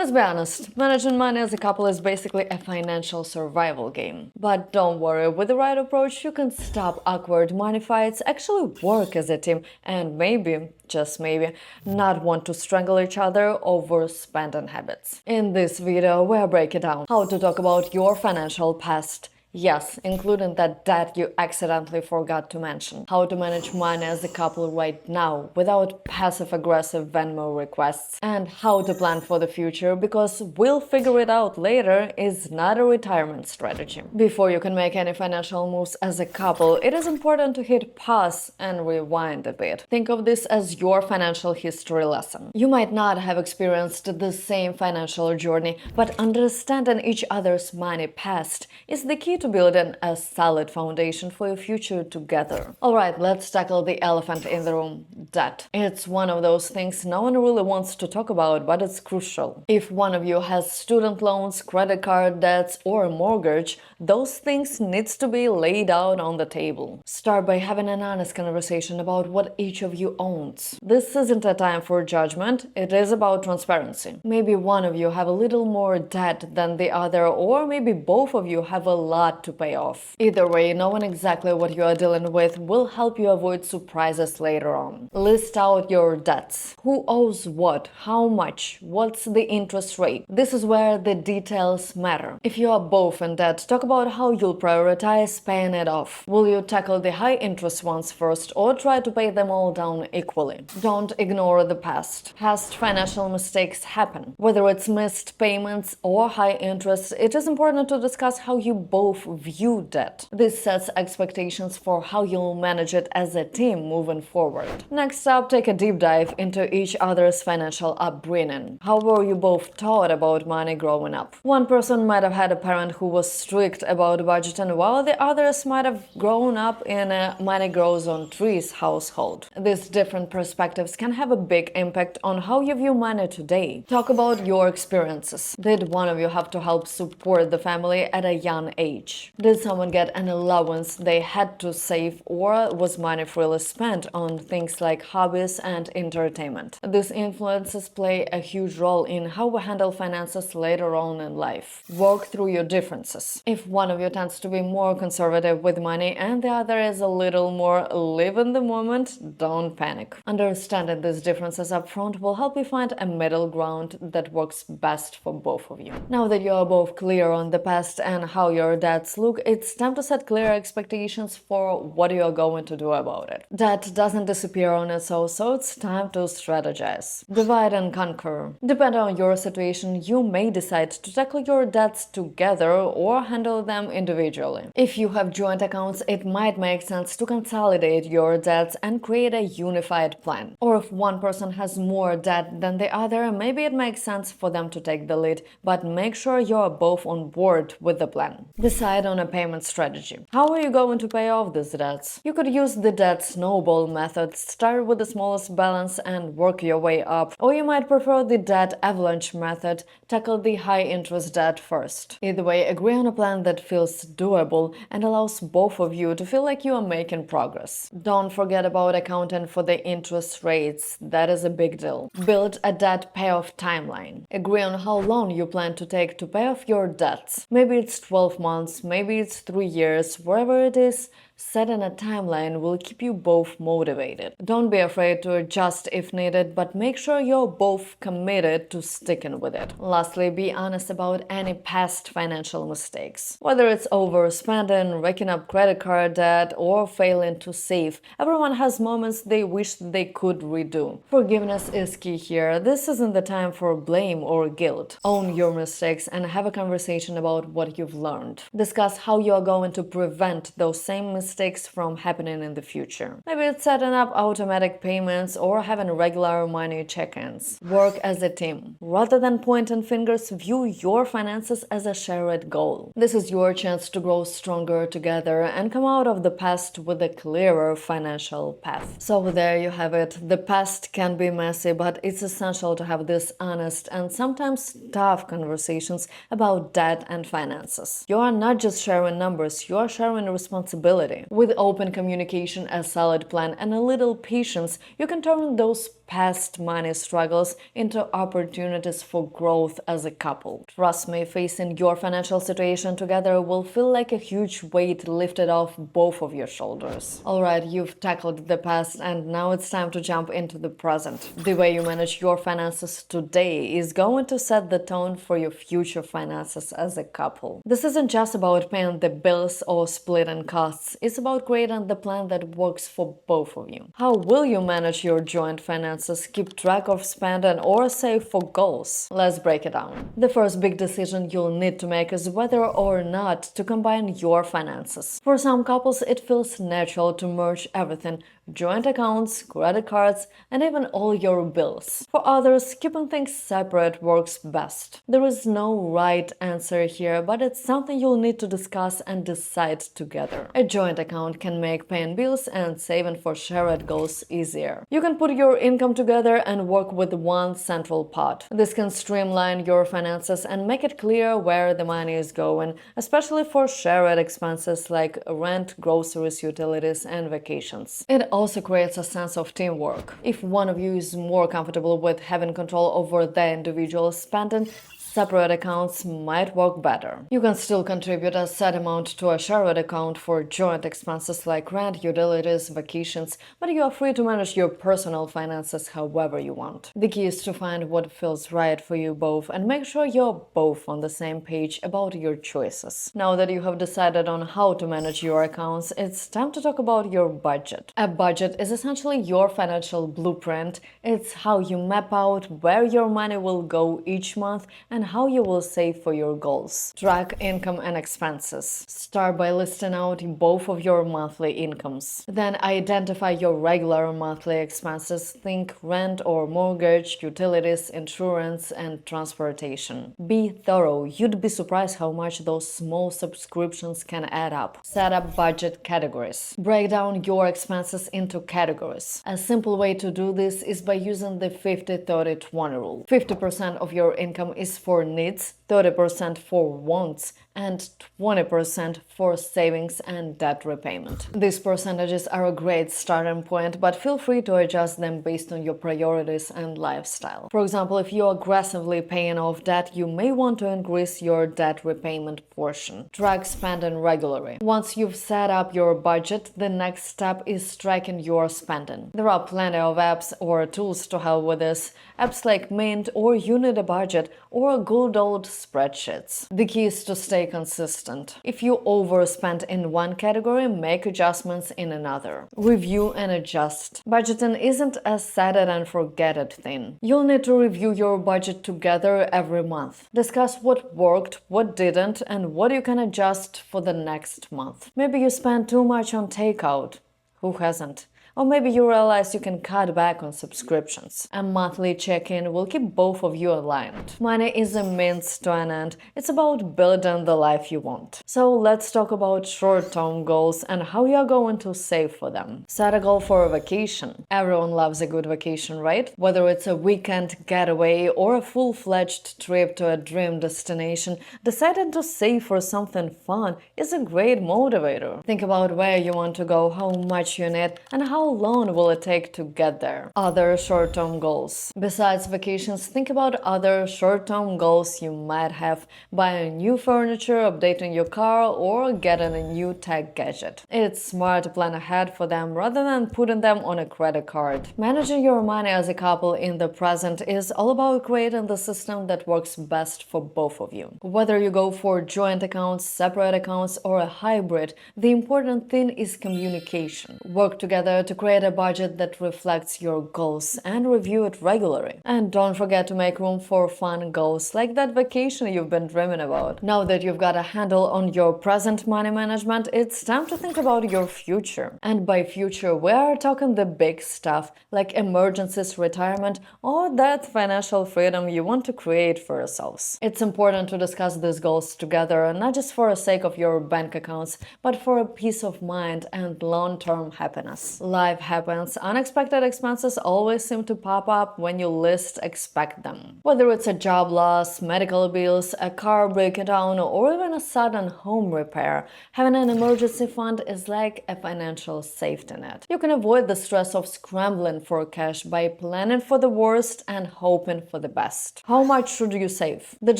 Let's be honest, managing money as a couple is basically a financial survival game. But don't worry, with the right approach, you can stop awkward money fights, actually work as a team, and maybe, just maybe, not want to strangle each other over spending habits. In this video, we'll break it down how to talk about your financial past. Yes, including that debt you accidentally forgot to mention. How to manage money as a couple right now without passive-aggressive Venmo requests. And how to plan for the future, because we'll figure it out later, is not a retirement strategy. Before you can make any financial moves as a couple, it is important to hit pause and rewind a bit. Think of this as your financial history lesson. You might not have experienced the same financial journey, but understanding each other's money past is the key to building a solid foundation for your future together. Alright, let's tackle the elephant in the room, debt. It's one of those things no one really wants to talk about, but it's crucial. If one of you has student loans, credit card debts, or a mortgage, those things needs to be laid out on the table. Start by having an honest conversation about what each of you owns. This isn't a time for judgment, it is about transparency. Maybe one of you have a little more debt than the other, or maybe both of you have a lot to pay off. Either way, knowing exactly what you are dealing with will help you avoid surprises later on. List out your debts. Who owes what? How much? What's the interest rate? This is where the details matter. If you are both in debt, talk about how you'll prioritize paying it off. Will you tackle the high interest ones first or try to pay them all down equally? Don't ignore the past. Past financial mistakes happen. Whether it's missed payments or high interest, it is important to discuss how you both view debt. This sets expectations for how you'll manage it as a team moving forward. Next up, take a deep dive into each other's financial upbringing. How were you both taught about money growing up? One person might have had a parent who was strict about budgeting, while the others might have grown up in a money grows on trees household. These different perspectives can have a big impact on how you view money today. Talk about your experiences. Did one of you have to help support the family at a young age? Did someone get an allowance they had to save, or was money freely spent on things like hobbies and entertainment? These influences play a huge role in how we handle finances later on in life. Work through your differences. If one of you tends to be more conservative with money and the other is a little more live in the moment, don't panic. Understanding these differences up front will help you find a middle ground that works best for both of you. Now that you are both clear on the past and how your debts look, it's time to set clear expectations for what you are going to do about it. Debt doesn't disappear on its own, so it's time to strategize. Divide and conquer. Depending on your situation, you may decide to tackle your debts together or handle them individually. If you have joint accounts, it might make sense to consolidate your debts and create a unified plan. Or if one person has more debt than the other, maybe it makes sense for them to take the lead, but make sure you're both on board with the plan. Decide on a payment strategy. How are you going to pay off these debts? You could use the debt snowball method, start with the smallest balance and work your way up. Or you might prefer the debt avalanche method, tackle the high interest debt first. Either way, agree on a plan that feels doable and allows both of you to feel like you are making progress. Don't forget about accounting for the interest rates, that is a big deal. Build a debt payoff timeline. Agree on how long you plan to take to pay off your debts. Maybe it's 12 months, maybe it's 3 years, wherever it is, setting a timeline will keep you both motivated. Don't be afraid to adjust if needed, but make sure you're both committed to sticking with it. Lastly, be honest about any past financial mistakes. Whether it's overspending, racking up credit card debt, or failing to save, everyone has moments they wish they could redo. Forgiveness is key here. This isn't the time for blame or guilt. Own your mistakes and have a conversation about what you've learned. Discuss how you are going to prevent those same mistakes from happening in the future. Maybe it's setting up automatic payments or having regular money check-ins. Work as a team. Rather than pointing fingers, view your finances as a shared goal. This is your chance to grow stronger together and come out of the past with a clearer financial path. So there you have it. The past can be messy, but it's essential to have this honest and sometimes tough conversations about debt and finances. You are not just sharing numbers, you are sharing responsibility. stability. With open communication, a solid plan, and a little patience, you can turn those past money struggles into opportunities for growth as a couple. Trust me, facing your financial situation together will feel like a huge weight lifted off both of your shoulders. Alright, you've tackled the past and now it's time to jump into the present. The way you manage your finances today is going to set the tone for your future finances as a couple. This isn't just about paying the bills or splitting costs, it's about creating the plan that works for both of you. How will you manage your joint finances? Keep track of spending or save for goals? Let's break it down. The first big decision you'll need to make is whether or not to combine your finances. For some couples, it feels natural to merge everything: joint accounts, credit cards, and even all your bills. For others, keeping things separate works best. There is no right answer here, but it's something you'll need to discuss and decide together. A joint account can make paying bills and saving for shared goals easier. You can put your income together and work with one central pot. This can streamline your finances and make it clear where the money is going, especially for shared expenses like rent, groceries, utilities, and vacations. It also creates a sense of teamwork. If one of you is more comfortable with having control over their individual spending, separate accounts might work better. You can still contribute a set amount to a shared account for joint expenses like rent, utilities, vacations, but you are free to manage your personal finances however you want. The key is to find what feels right for you both and make sure you're both on the same page about your choices. Now that you have decided on how to manage your accounts, it's time to talk about your budget. A budget is essentially your financial blueprint. It's how you map out where your money will go each month and how you will save for your goals. Track income and expenses. Start by listing out both of your monthly incomes. Then identify your regular monthly expenses. Think rent or mortgage, utilities, insurance, and transportation. Be thorough. You'd be surprised how much those small subscriptions can add up. Set up budget categories. Break down your expenses into categories. A simple way to do this is by using the 50-30-20 rule. 50% of your income is for needs, 30% for wants, and 20% for savings and debt repayment. These percentages are a great starting point, but feel free to adjust them based on your priorities and lifestyle. For example, if you're aggressively paying off debt, you may want to increase your debt repayment portion. Track spending regularly. Once you've set up your budget, the next step is tracking your spending. There are plenty of apps or tools to help with this. Apps like Mint or You Need a Budget or good old spreadsheets. The key is to stay consistent. If you overspend in one category, make adjustments in another. Review and adjust. Budgeting isn't a set it and forget it thing. You'll need to review your budget together every month. Discuss what worked, what didn't, and what you can adjust for the next month. Maybe you spend too much on takeout. Who hasn't? Or maybe you realize you can cut back on subscriptions. A monthly check-in will keep both of you aligned. Money is a means to an end. It's about building the life you want. So let's talk about short-term goals and how you're going to save for them. Set a goal for a vacation. Everyone loves a good vacation, right? Whether it's a weekend getaway or a full-fledged trip to a dream destination, deciding to save for something fun is a great motivator. Think about where you want to go, how much you need, and how long will it take to get there. Other short-term goals. Besides vacations, think about other short-term goals you might have. Buying new furniture, updating your car, or getting a new tech gadget. It's smart to plan ahead for them rather than putting them on a credit card. Managing your money as a couple in the present is all about creating the system that works best for both of you. Whether you go for joint accounts, separate accounts, or a hybrid, the important thing is communication. Work together to create a budget that reflects your goals and review it regularly. And don't forget to make room for fun goals like that vacation you've been dreaming about. Now that you've got a handle on your present money management, it's time to think about your future. And by future, we're talking the big stuff like emergencies, retirement, or that financial freedom you want to create for yourselves. It's important to discuss these goals together, not just for the sake of your bank accounts, but for a peace of mind and long-term happiness. life happens, unexpected expenses always seem to pop up when you least expect them. Whether it's a job loss, medical bills, a car breaking down, or even a sudden home repair, having an emergency fund is like a financial safety net. You can avoid the stress of scrambling for cash by planning for the worst and hoping for the best. How much should you save? The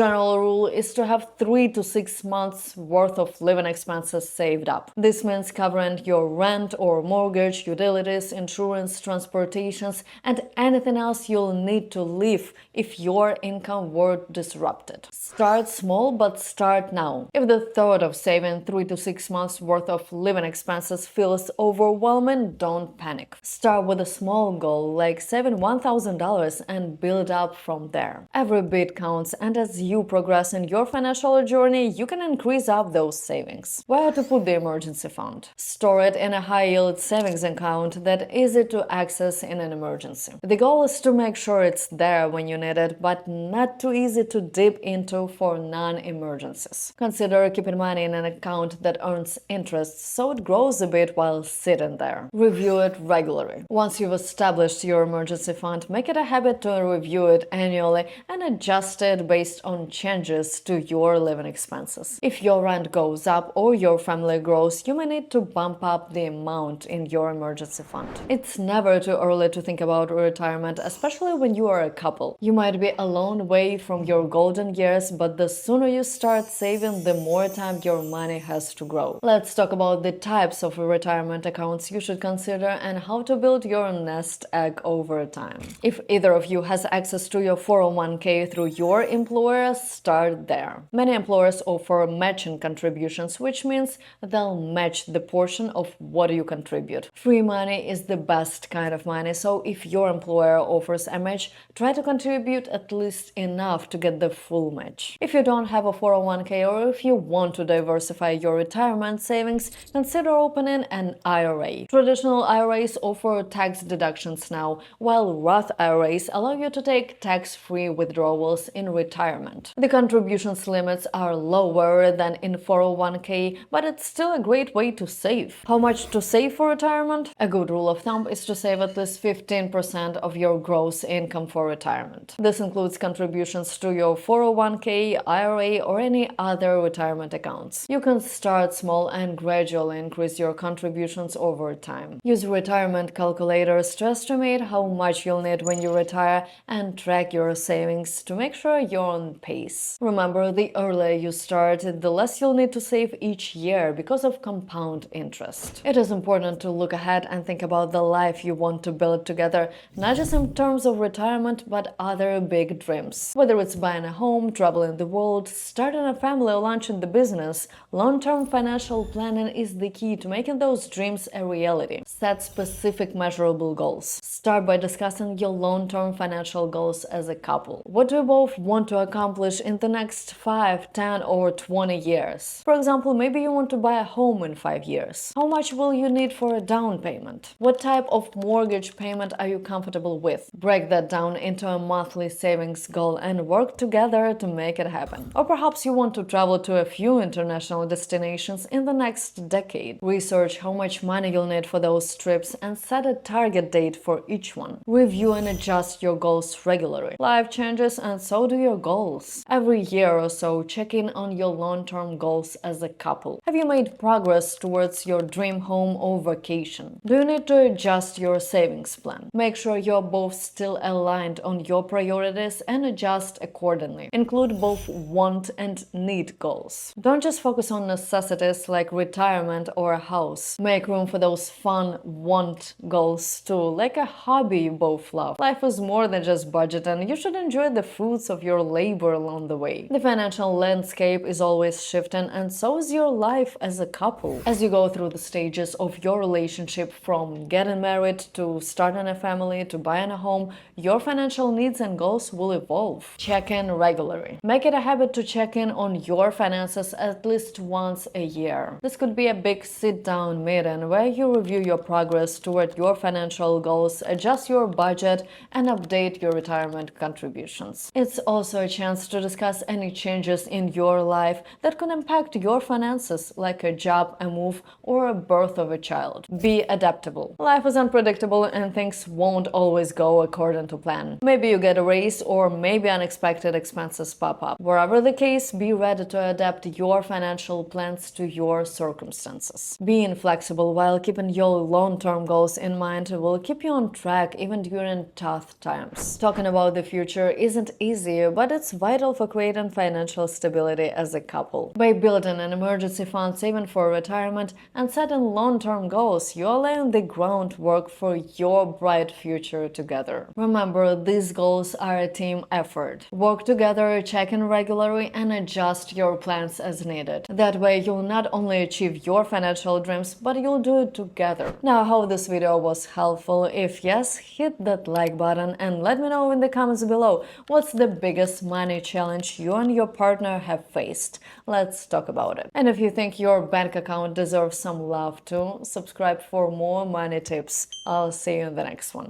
general rule is to have 3 to 6 months worth of living expenses saved up. This means covering your rent or mortgage, utilities, insurance, transportations, and anything else you'll need to live if your income were disrupted. Start small, but start now. If the thought of saving 3 to 6 months worth of living expenses feels overwhelming, don't panic. Start with a small goal like saving $1,000 and build up from there. Every bit counts, and as you progress in your financial journey, you can increase up those savings. Where to put the emergency fund? Store it in a high-yield savings account that's easy to access in an emergency. The goal is to make sure it's there when you need it, but not too easy to dip into for non-emergencies. Consider keeping money in an account that earns interest so it grows a bit while sitting there. Review it regularly. Once you've established your emergency fund, make it a habit to review it annually and adjust it based on changes to your living expenses. If your rent goes up or your family grows, you may need to bump up the amount in your emergency fund. It's never too early to think about retirement, especially when you are a couple. You might be a long way from your golden years, but the sooner you start saving, the more time your money has to grow. Let's talk about the types of retirement accounts you should consider and how to build your nest egg over time. If either of you has access to your 401k through your employer, start there. Many employers offer matching contributions, which means they'll match the portion of what you contribute. Free money is the best kind of money, so if your employer offers a match, try to contribute at least enough to get the full match. If you don't have a 401k or if you want to diversify your retirement savings, consider opening an IRA. Traditional IRAs offer tax deductions now, while Roth IRAs allow you to take tax-free withdrawals in retirement. The contributions limits are lower than in 401k, but it's still a great way to save. How much to save for retirement? A good rule of thumb is to save at least 15% of your gross income for retirement. This includes contributions to your 401k, IRA, or any other retirement accounts. You can start small and gradually increase your contributions over time. Use retirement calculators to estimate how much you'll need when you retire and track your savings to make sure you're on pace. Remember, the earlier you start, the less you'll need to save each year because of compound interest. It is important to look ahead and think about the life you want to build together, not just in terms of retirement, but other big dreams. Whether it's buying a home, traveling the world, starting a family, or launching the business, long-term financial planning is the key to making those dreams a reality. Set specific measurable goals. Start by discussing your long-term financial goals as a couple. What do you both want to accomplish in the next 5, 10, or 20 years? For example, maybe you want to buy a home in 5 years. How much will you need for a down payment? What type of mortgage payment are you comfortable with? Break that down into a monthly savings goal and work together to make it happen. Or perhaps you want to travel to a few international destinations in the next decade. Research how much money you'll need for those trips and set a target date for each one. Review and adjust your goals regularly. Life changes and so do your goals. Every year or so, check in on your long-term goals as a couple. Have you made progress towards your dream home or vacation? Do you need to adjust your savings plan? Make sure you're both still aligned on your priorities and adjust accordingly. Include both want and need goals. Don't just focus on necessities like retirement or a house. Make room for those fun want goals too, like a hobby you both love. Life is more than just budget, and you should enjoy the fruits of your labor along the way. The financial landscape is always shifting, and so is your life as a couple. As you go through the stages of your relationship, from getting married to starting a family to buying a home, your financial needs and goals will evolve. Check in regularly. Make it a habit to check in on your finances at least once a year. This could be a big sit-down meeting where you review your progress toward your financial goals, adjust your budget, and update your retirement contributions. It's also a chance to discuss any changes in your life that could impact your finances, like a job, a move, or a birth of a child. Be adaptable adaptable. Life is unpredictable and things won't always go according to plan. Maybe you get a raise or maybe unexpected expenses pop up. Wherever the case, be ready to adapt your financial plans to your circumstances. Being flexible while keeping your long-term goals in mind will keep you on track even during tough times. Talking about the future isn't easy, but it's vital for creating financial stability as a couple. By building an emergency fund, saving for retirement, and setting long-term goals, you're laying the groundwork for your bright future together. Remember, these goals are a team effort. Work together, check in regularly, and adjust your plans as needed. That way, you'll not only achieve your financial dreams, but you'll do it together. Now, I hope this video was helpful. If yes, hit that like button and let me know in the comments below what's the biggest money challenge you and your partner have faced. Let's talk about it. And if you think your bank account deserves some love too, subscribe for more money tips. I'll see you in the next one.